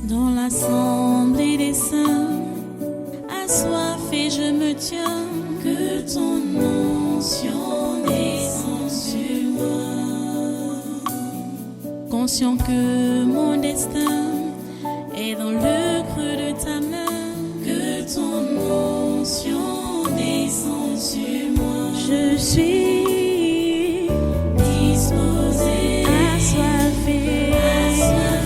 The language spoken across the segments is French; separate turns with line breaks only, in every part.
Dans l'assemblée des saints, assoiffé je me tiens, que ton onction descende sur moi. Conscient que mon destin est dans le creux de ta main, que ton onction descende sur moi. Je suis disposé, assoiffé,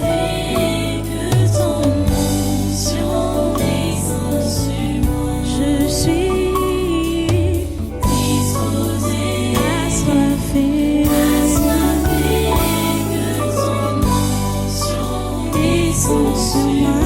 que ton onction descende sur moi. Je suis disposé, assoiffé, que ton onction descende sur moi.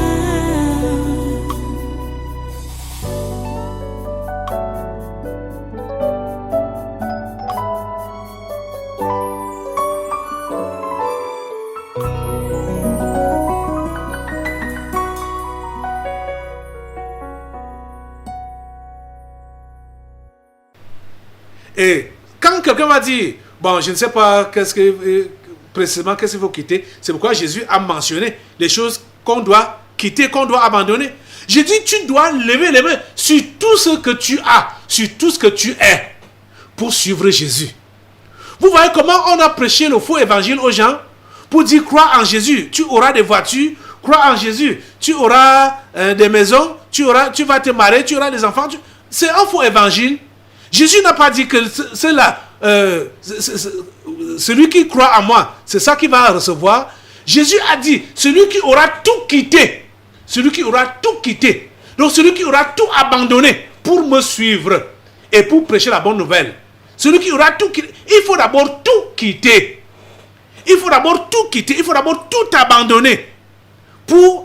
Et quand quelqu'un va dire, bon, je ne sais pas précisément qu'est-ce qu'il faut quitter, c'est pourquoi Jésus a mentionné les choses qu'on doit quitter, qu'on doit abandonner. J'ai dit, tu dois lever les mains sur tout ce que tu as, sur tout ce que tu es, pour suivre Jésus. Vous voyez comment on a prêché le faux évangile aux gens, pour dire, crois en Jésus, tu auras des voitures, crois en Jésus, tu auras des maisons, tu vas te marier, tu auras des enfants. C'est un faux évangile. Jésus n'a pas dit que celui qui croit en moi, c'est ça qu'il va recevoir. Jésus a dit, celui qui aura tout quitté, donc celui qui aura tout abandonné pour me suivre et pour prêcher la bonne nouvelle, celui qui aura tout quitté, il faut d'abord tout quitter. Il faut d'abord tout abandonner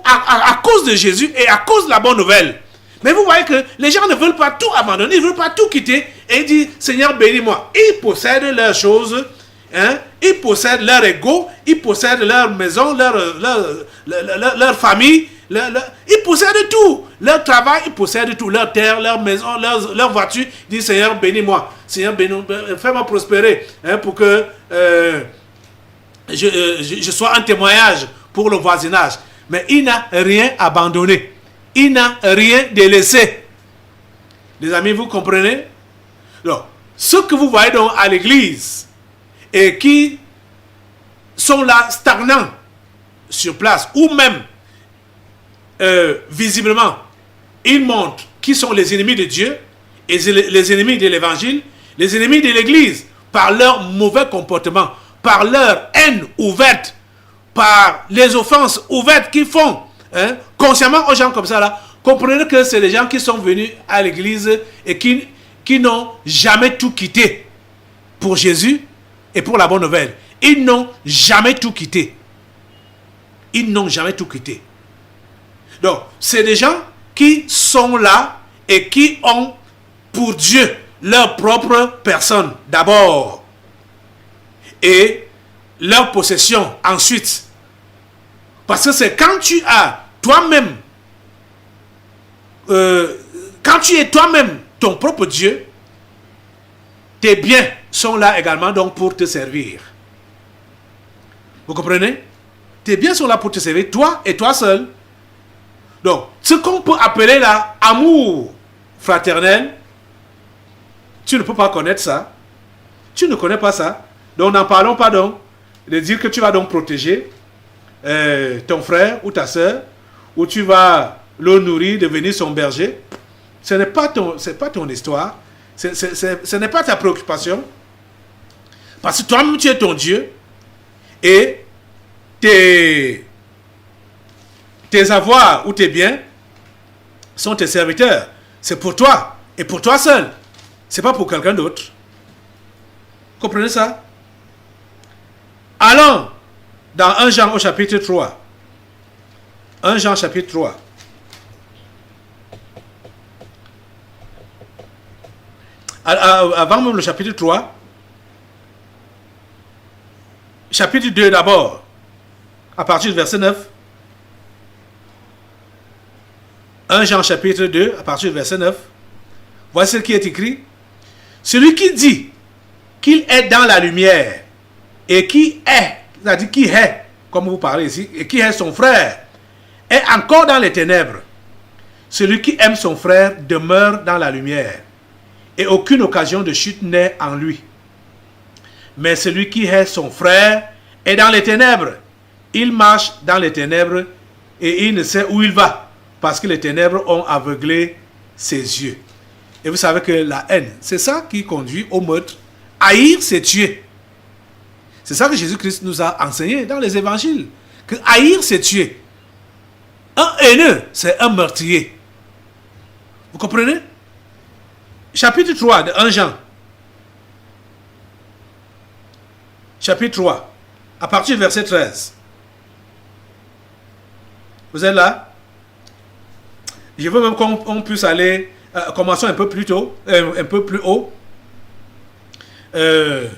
à cause de Jésus et à cause de la bonne nouvelle. Mais vous voyez que les gens ne veulent pas tout abandonner, ils ne veulent pas tout quitter et ils disent, Seigneur, bénis-moi. Ils possèdent leurs choses, hein? Ils possèdent leur ego, ils possèdent leur maison, leur famille, ils possèdent tout. Leur travail, ils possèdent tout. Leur terre, leur maison, leur voiture. Ils disent, Seigneur, bénis-moi. Seigneur, bénis-moi, fais-moi prospérer, hein, pour que je sois un témoignage pour le voisinage. Mais il n'a rien abandonné. Il n'a rien délaissé. Les amis, vous comprenez? Donc, ceux que vous voyez donc à l'église et qui sont là stagnants sur place, ou même visiblement, ils montrent qui sont les ennemis de Dieu et les ennemis de l'évangile, les ennemis de l'église, par leur mauvais comportement, par leur haine ouverte, par les offenses ouvertes qu'ils font, hein, consciemment aux gens comme ça là. Comprenez que c'est des gens qui sont venus à l'église et qui n'ont jamais tout quitté pour Jésus et pour la bonne nouvelle. Ils n'ont jamais tout quitté. Ils n'ont jamais tout quitté. Donc, c'est des gens qui sont là et qui ont pour Dieu leur propre personne d'abord et leur possession ensuite. Parce que c'est quand tu as toi-même, quand tu es toi-même ton propre Dieu, tes biens sont là également donc pour te servir. Vous comprenez? Tes biens sont là pour te servir, toi et toi seul. Donc, ce qu'on peut appeler là amour fraternel, tu ne peux pas connaître ça. Tu ne connais pas ça. Donc, n'en parlons pas donc de dire que tu vas donc protéger ton frère ou ta soeur, ou tu vas le nourrir, devenir son berger. Ce n'est pas ton histoire. Ce n'est pas ta préoccupation. Parce que toi-même, tu es ton Dieu. Et tes avoirs ou tes biens sont tes serviteurs. C'est pour toi et pour toi seul. Ce n'est pas pour quelqu'un d'autre. Comprenez ça? Allons dans 1 Jean au chapitre 3. 1 Jean chapitre 3. Avant même le chapitre 3, chapitre 2 d'abord, à partir du verset 9. 1 Jean chapitre 2, à partir du verset 9. Voici ce qui est écrit. Celui qui dit qu'il est dans la lumière et qui est, c'est-à-dire qui est, comme vous parlez ici, et qui est son frère, est encore dans les ténèbres. Celui qui aime son frère demeure dans la lumière, et aucune occasion de chute n'est en lui. Mais celui qui hait son frère est dans les ténèbres. Il marche dans les ténèbres et il ne sait où il va, parce que les ténèbres ont aveuglé ses yeux. Et vous savez que la haine, c'est ça qui conduit au meurtre. Haïr, c'est tuer. C'est ça que Jésus-Christ nous a enseigné dans les évangiles. Que haïr, c'est tuer. Un haineux, c'est un meurtrier. Vous comprenez? Chapitre 3 de 1 Jean. Chapitre 3, à partir du verset 13. Vous êtes là? Je veux même qu'on puisse aller, commençons un peu plus tôt, un peu plus haut. Et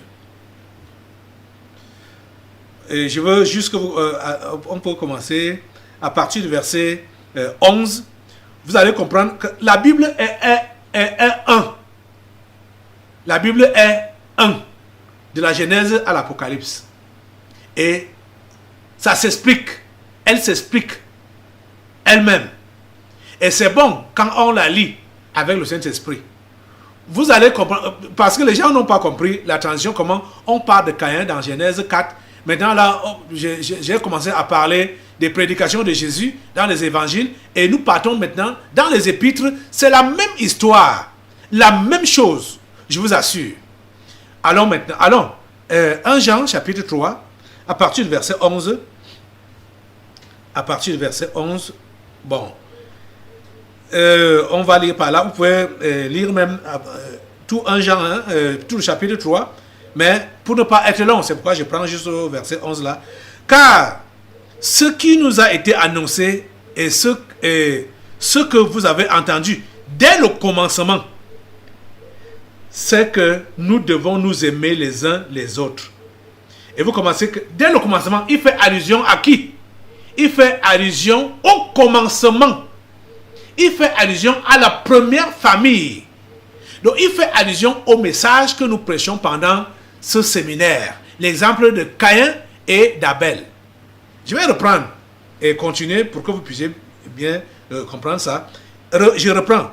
je veux juste que on peut commencer à partir du verset 11. Vous allez comprendre que la Bible est un. La Bible est un. De la Genèse à l'Apocalypse. Et ça s'explique. Elle s'explique elle-même. Et c'est bon quand on la lit avec le Saint-Esprit. Vous allez comprendre, parce que les gens n'ont pas compris la transition, comment on parle de Caïn dans Genèse 4. Maintenant là, j'ai commencé à parler des prédications de Jésus dans les évangiles. Et nous partons maintenant dans les épîtres. C'est la même histoire. La même chose, je vous assure. Allons maintenant, 1 Jean chapitre 3, à partir du verset 11. À partir du verset 11, bon, on va lire par là. Vous pouvez lire même tout 1 Jean, tout le chapitre 3. Mais pour ne pas être long, c'est pourquoi je prends juste au verset 11 là. Car ce qui nous a été annoncé et ce que vous avez entendu dès le commencement, c'est que nous devons nous aimer les uns les autres. Et vous commencez que dès le commencement, il fait allusion à qui? Il fait allusion au commencement. Il fait allusion à la première famille. Donc il fait allusion au message que nous prêchons pendant ce séminaire. L'exemple de Caïn et d'Abel. Je vais reprendre et continuer pour que vous puissiez bien comprendre ça. Je reprends.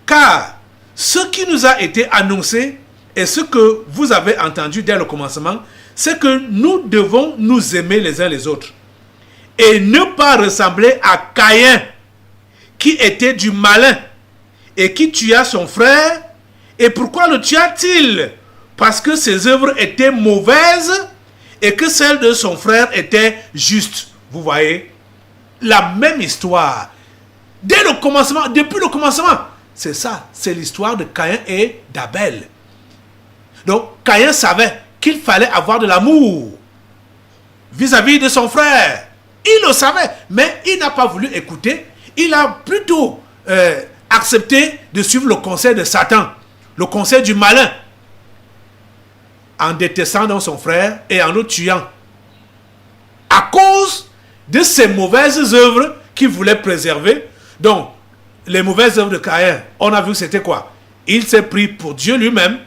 Car ce qui nous a été annoncé et ce que vous avez entendu dès le commencement, c'est que nous devons nous aimer les uns les autres et ne pas ressembler à Caïn qui était du malin et qui tua son frère. Et pourquoi le tua-t-il? Parce que ses œuvres étaient mauvaises et que celles de son frère étaient justes. Vous voyez, la même histoire. Dès le commencement, depuis le commencement, c'est ça, c'est l'histoire de Caïn et d'Abel. Donc, Caïn savait qu'il fallait avoir de l'amour vis-à-vis de son frère. Il le savait, mais il n'a pas voulu écouter. Il a plutôt accepté de suivre le conseil de Satan, le conseil du malin, en détestant donc son frère et en le tuant. À cause de ses mauvaises œuvres qu'il voulait préserver. Donc, les mauvaises œuvres de Caïn, on a vu que c'était quoi? Il s'est pris pour Dieu lui-même.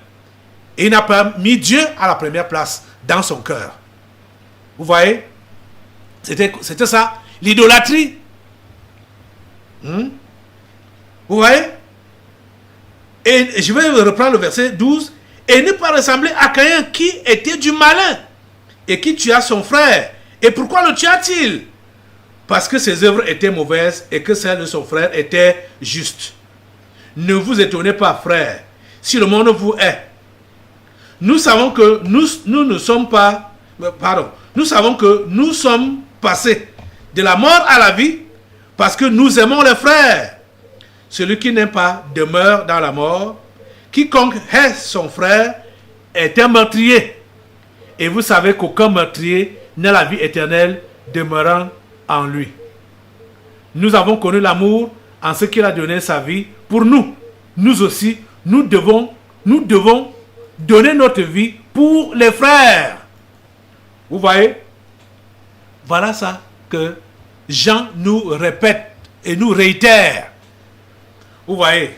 Il n'a pas mis Dieu à la première place dans son cœur. Vous voyez? C'était ça, l'idolâtrie. Vous voyez? Et je vais reprendre le verset 12. Et ne pas ressembler à Caïn qui était du malin et qui tua son frère. Et pourquoi le tua-t-il? Parce que ses œuvres étaient mauvaises et que celles de son frère étaient justes. Ne vous étonnez pas, frères, si le monde vous hait. Nous savons que nous ne sommes pas... Pardon. Nous savons que nous sommes passés de la mort à la vie parce que nous aimons les frères. Celui qui n'aime pas demeure dans la mort. Quiconque hait son frère est un meurtrier. Et vous savez qu'aucun meurtrier n'a la vie éternelle demeurant en lui. Nous avons connu l'amour en ce qu'il a donné sa vie pour nous. Nous aussi, nous devons donner notre vie pour les frères. Vous voyez? Voilà ça que Jean nous répète et nous réitère. Vous voyez?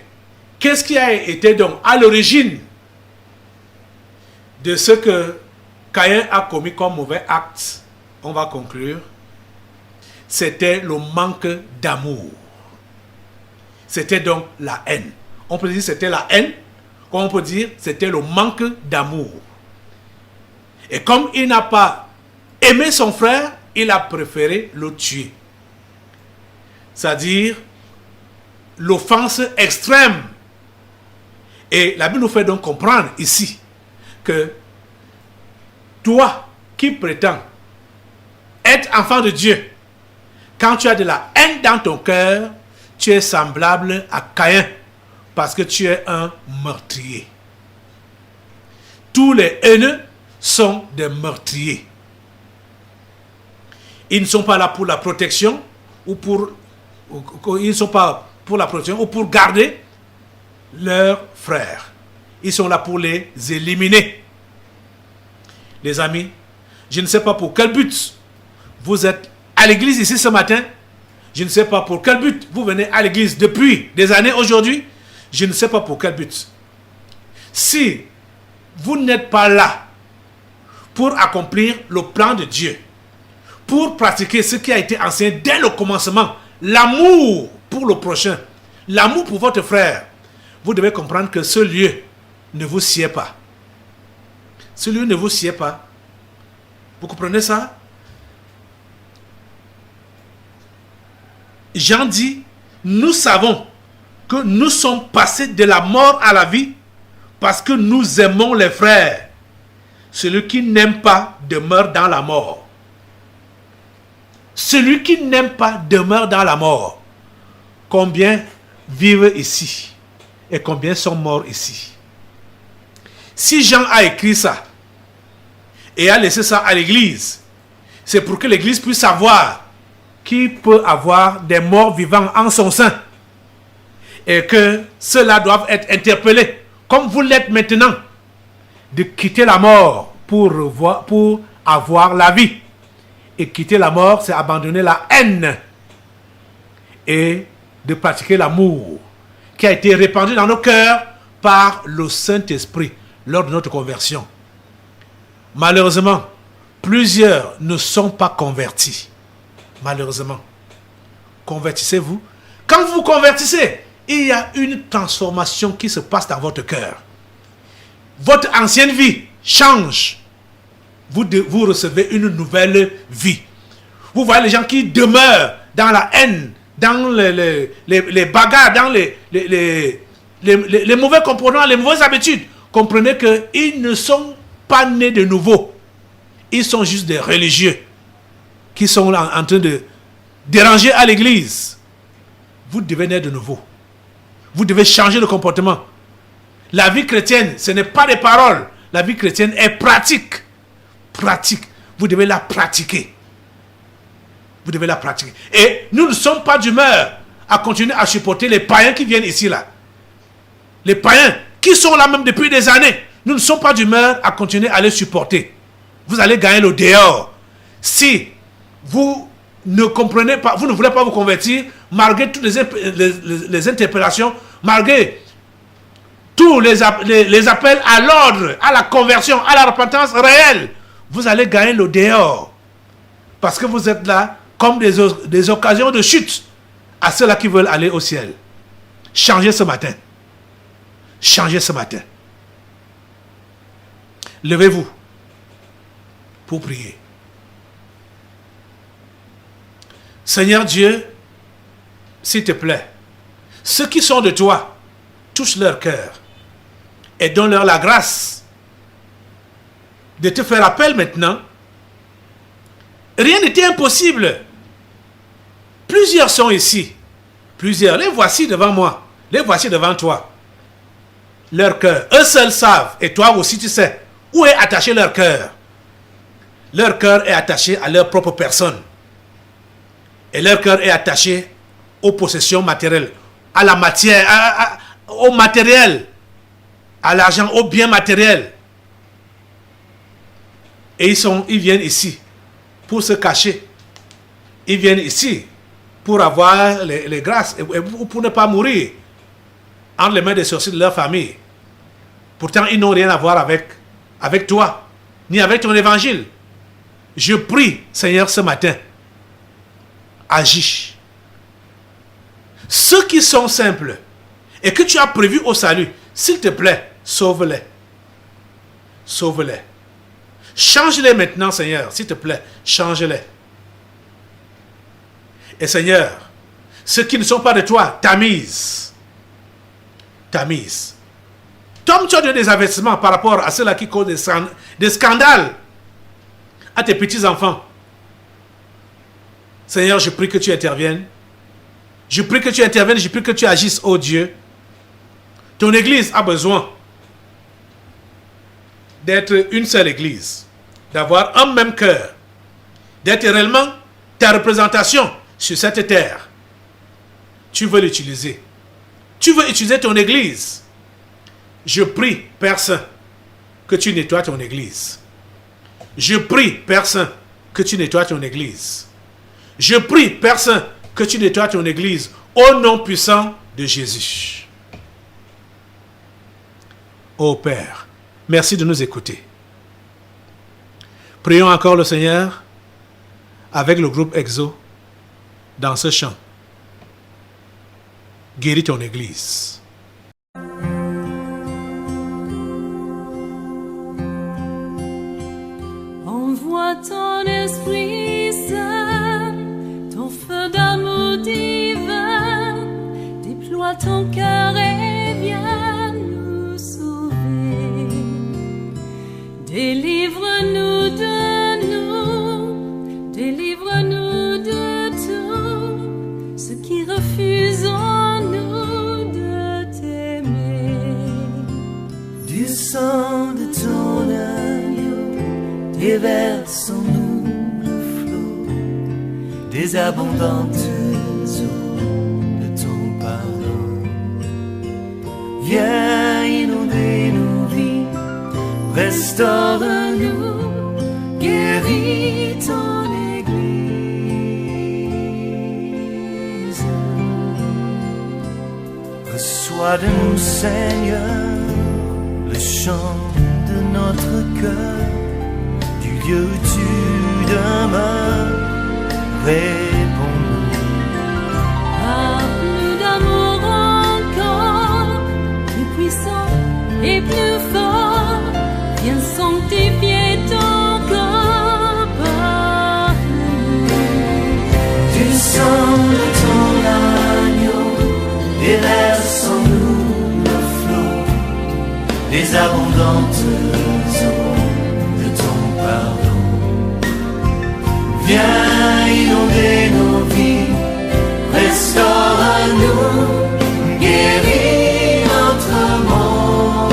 Qu'est-ce qui a été donc à l'origine de ce que Caïn a commis comme mauvais acte? On va conclure. c'était le manque d'amour. C'était donc la haine. On peut dire c'était la haine, comme on peut dire c'était le manque d'amour. Et comme il n'a pas aimé son frère, il a préféré le tuer. C'est-à-dire l'offense extrême. Et la Bible nous fait donc comprendre ici que toi qui prétends être enfant de Dieu, quand tu as de la haine dans ton cœur, tu es semblable à Caïn parce que tu es un meurtrier. Tous les haineux sont des meurtriers. Ils ne sont pas là pour la protection ils ne sont pas pour la protection ou pour garder leurs frères. Ils sont là pour les éliminer. Les amis, je ne sais pas pour quel but vous êtes à l'église ici ce matin. Je ne sais pas pour quel but vous venez à l'église depuis des années aujourd'hui. Je ne sais pas pour quel but. Si vous n'êtes pas là pour accomplir le plan de Dieu, pour pratiquer ce qui a été enseigné dès le commencement, l'amour pour le prochain, l'amour pour votre frère, vous devez comprendre que ce lieu ne vous sied pas. Ce lieu ne vous sied pas. Vous comprenez ça? Jean dit, nous savons que nous sommes passés de la mort à la vie parce que nous aimons les frères. Celui qui n'aime pas demeure dans la mort. Celui qui n'aime pas demeure dans la mort. Combien vivent ici et combien sont morts ici? Si Jean a écrit ça et a laissé ça à l'église, c'est pour que l'église puisse savoir qu'il peut avoir des morts vivants en son sein et que ceux-là doivent être interpellés comme vous l'êtes maintenant, de quitter la mort pour avoir la vie. Et quitter la mort, c'est abandonner la haine et de pratiquer l'amour qui a été répandu dans nos cœurs par le Saint-Esprit lors de notre conversion. Malheureusement, plusieurs ne sont pas convertis. Malheureusement. Convertissez-vous. Quand vous vous convertissez, il y a une transformation qui se passe dans votre cœur. Votre ancienne vie change. Vous recevez une nouvelle vie. Vous voyez les gens qui demeurent dans la haine, dans les bagarres, dans les mauvais comportements, les mauvaises habitudes. Comprenez qu'ils ne sont pas nés de nouveau. Ils sont juste des religieux qui sont en train de déranger à l'église. Vous devez naître de nouveau. Vous devez changer de comportement. La vie chrétienne, ce n'est pas des paroles. La vie chrétienne est pratique. Pratique. Vous devez la pratiquer. Vous devez la pratiquer. Et nous ne sommes pas d'humeur à continuer à supporter les païens qui viennent ici là. Les païens qui sont là même depuis des années. Nous ne sommes pas d'humeur à continuer à les supporter. Vous allez gagner le dehors. Si vous ne comprenez pas, vous ne voulez pas vous convertir, malgré toutes les interpellations, malgré tous les appels à l'ordre, à la conversion, à la repentance réelle, vous allez gagner le dehors. Parce que vous êtes là comme des occasions de chute à ceux-là qui veulent aller au ciel. Changez ce matin. Changez ce matin. Levez-vous pour prier. Seigneur Dieu, s'il te plaît, ceux qui sont de toi, touche leur cœur et donne-leur la grâce de te faire appel maintenant. Rien n'était impossible. Plusieurs sont ici. Plusieurs. Les voici devant moi. Les voici devant toi. Leur cœur. Eux seuls savent. Et toi aussi tu sais. Où est attaché leur cœur? Leur cœur est attaché à leur propre personne. Et leur cœur est attaché aux possessions matérielles. À la matière. Au matériel. À l'argent. Aux biens matériels. Et ils viennent ici pour se cacher. Ils viennent ici pour avoir les grâces et pour ne pas mourir entre les mains des sorciers de leur famille. Pourtant, ils n'ont rien à voir avec toi, ni avec ton évangile. Je prie, Seigneur, ce matin, agis. Ceux qui sont simples et que tu as prévus au salut, s'il te plaît, sauve-les. Sauve-les. Change-les maintenant, Seigneur, s'il te plaît, change-les. Et Seigneur, ceux qui ne sont pas de toi, tamise. Tamise. Tom, tu as donné des avertissements par rapport à ceux-là qui causent des scandales à tes petits-enfants. Seigneur, je prie que tu interviennes. Je prie que tu interviennes, je prie que tu agisses, oh Dieu. Ton église a besoin d'être une seule église, d'avoir un même cœur, d'être réellement ta représentation sur cette terre. Tu veux l'utiliser. Tu veux utiliser ton église. Je prie, Père Saint, que tu nettoies ton église. Je prie, Père Saint, que tu nettoies ton église. Je prie, Père Saint, que tu nettoies ton église au nom puissant de Jésus. Ô Père, merci de nous écouter. Prions encore le Seigneur avec le groupe Exo dans ce chant. Guéris ton église.
Envoie ton esprit saint, ton feu d'amour divin, déploie ton cœur et viens nous sauver. Délivre-nous de nous, délivre-nous de tout, ce qui refuse en nous de t'aimer.
Du sang de ton agneau, déverse en nous le flot des abondantes eaux de ton pardon. Viens inonder nos vies, restaure-nous, guéris ton Église. Reçois de nous, Seigneur, le chant de notre cœur, du lieu où tu demeures, réponds-nous.
Plus d'amour encore, plus puissant et plus fort, viens sanctifier ton corps par nous.
Du sang de ton agneau, déverse en nous le flot des abondantes eaux de ton pardon. Viens inonder nos vies, restaure-nous, guéris notre monde.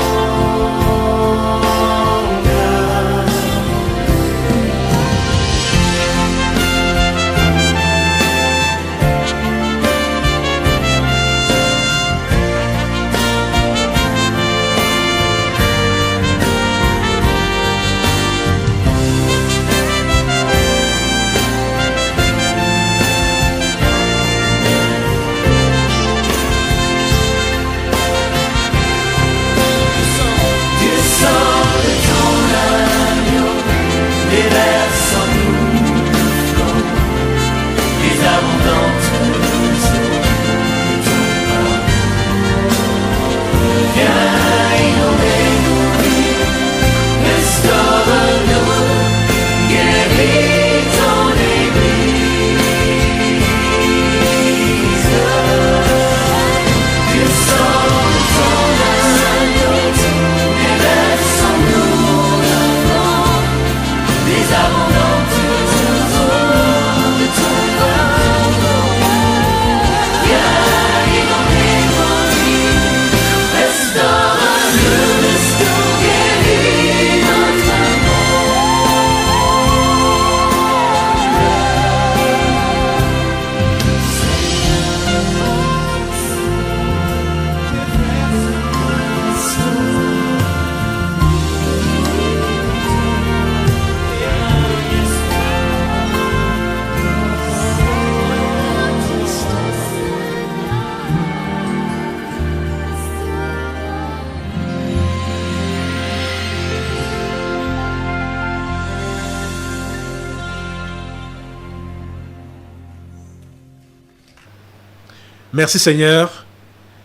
Merci Seigneur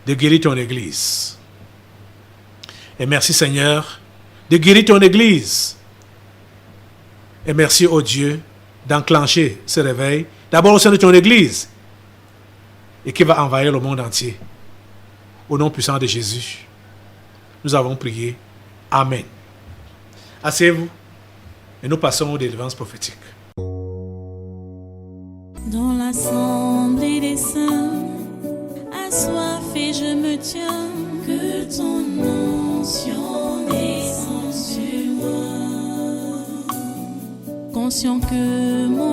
de guérir ton Église. Et merci Seigneur de guérir ton Église. Et merci au Dieu d'enclencher ce réveil, d'abord au sein de ton Église, et qui va envahir le monde entier. Au nom puissant de Jésus, nous avons prié. Amen. Asseyez-vous et nous passons aux délivrances prophétiques.
Dans l'assemblée des saints, assoiffé je me tiens, que ton onction descende sur moi. Conscient que mon